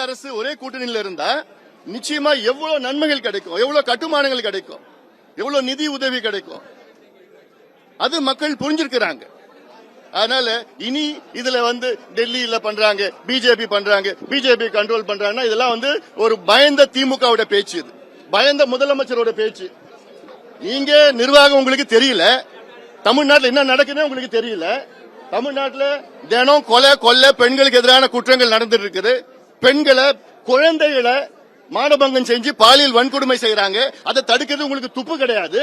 அரசு ஒரே கூட்டணியில் இருந்தா நிச்சயமா எவ்வளவு நன்மைகள் கிடைக்கும், எவ்வளவு கட்டுமானங்கள் கிடைக்கும், எவ்வளவு நிதி உதவி கிடைக்கும், அது மக்கள் புரிஞ்சிருக்கிறாங்க. அதனால இனி இதுல டெல்லியில பண்றாங்க, பிஜேபி பண்றாங்க, பிஜேபி கண்ட்ரோல் பண்றாங்கன்னா இதெல்லாம் ஒரு பயந்த திமுகவோட பேச்சு, இது பயந்த முதலமைச்சரோட பேச்சு. நீங்க நிர்வாகம் உங்களுக்கு தெரியல, தமிழ்நாட்டில் என்ன நடக்குதுன்னு உங்களுக்கு தெரியல. தமிழ்நாட்டில் தினம் கொலை கொள்ளை பெண்களுக்கு எதிரான குற்றங்கள் நடந்துட்டு இருக்குது. பெண்களை குழந்தைகளை மானபங்கம் செஞ்சு பாலியல் வன்கொடுமை செய்யறாங்க. அதை தடுக்கிறது உங்களுக்கு துப்பு கிடையாது.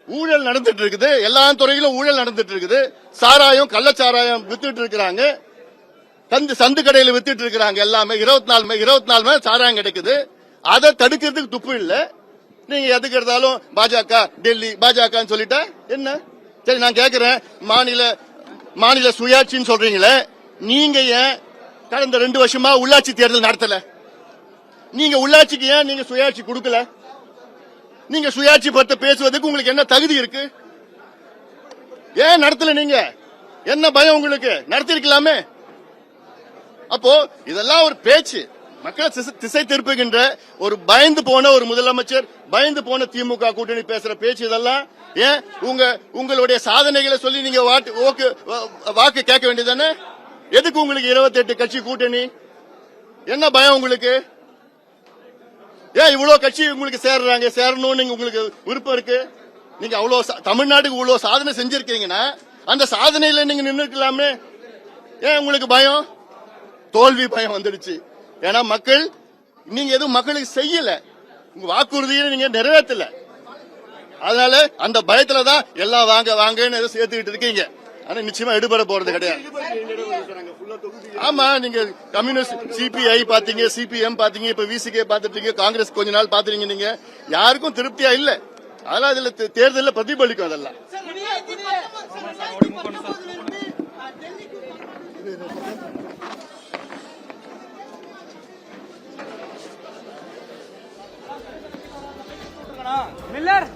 ஊழல் நடந்துட்டு இருக்குது, எல்லா துறையிலும் ஊழல் நடந்துட்டு இருக்குது. சாராயம் கள்ளச்சாராயம் வித்துட்டு இருக்கிறாங்க, சந்து கடையில் வித்துட்டு இருக்கிறாங்க. எல்லாமே 24 மணி சாராயம் கிடைக்குது. அதை தடுக்கிறதுக்கு துப்பு இல்ல. நீங்க எதுக்கு எடுத்தாலும் பாஜக டெல்லி பாஜக சொல்லிட்டா என்ன? சரி, நான் கேட்கிறேன், மாநில சுயாட்சின்னு சொல்றீங்களே, நீங்க ஏன் கடந்த 2 வருஷமா உள்ளாட்சி தேர்தல் நடத்தல? நீங்க உள்ளாட்சிக்கு ஏன் நீங்க சுயாட்சி கொடுக்கல? நீங்க சுயாட்சி பத்தி பேசுவதற்கு உங்களுக்கு என்ன தகுதி இருக்கு? ஏன் நடத்தல? நீங்க என்ன பயம் உங்களுக்கு? நடத்திருக்கலாமே. அப்போ இதெல்லாம் ஒரு பேச்சு, மக்களை திசை திருப்புகின்ற ஒரு பயந்து போன ஒரு முதலமைச்சர், பயந்து போன திமுக கூட்டணி பேசுற பேச்சு இதெல்லாம். ஏன் உங்களுடைய சாதனைகளை சொல்லி நீங்க வாக்கு கேட்க வேண்டியதானே? எதுக்கு உங்களுக்கு 28 கட்சி கூட்டணி? என்ன பயம் உங்களுக்கு? ஏன் இவ்வளவு கட்சி உங்களுக்கு சேரணும்னு உங்களுக்கு விருப்பம் இருக்கு? நீங்க அவ்வளவு தமிழ்நாட்டுக்கு இவ்வளவு சாதனை செஞ்சிருக்கீங்கன்னா அந்த சாதனையில நீங்க நின்றுக்கலாமே. ஏன் உங்களுக்கு பயம்? தோல்வி பயம் வந்துடுச்சு. ஏன்னா நீங்க எதுவும் மக்களுக்கு செய்யல, உங்க வாக்குறுதியை நீங்க நிறைவேற்றல. அதனால அந்த பயத்துலதான் எல்லாம் வாங்கன்னு சேர்த்துக்கிட்டு இருக்கீங்க. ஆனா நிச்சயமா எடுபட போறது கிடையாது. ஆமா, நீங்க கம்யூனிஸ்ட் சிபிஐ பாத்தீங்க, சிபிஎம் பாத்தீங்க, இப்ப விசிகே பாத்துட்டீங்க, காங்கிரஸ் கொஞ்ச நாள் பாத்துறீங்க. நீங்க யாருக்கும் திருப்தியா இல்ல. அதெல்லாம் இதுல தேர்தலில் பிரதிபலிக்கும். அதெல்லாம் மில்லர்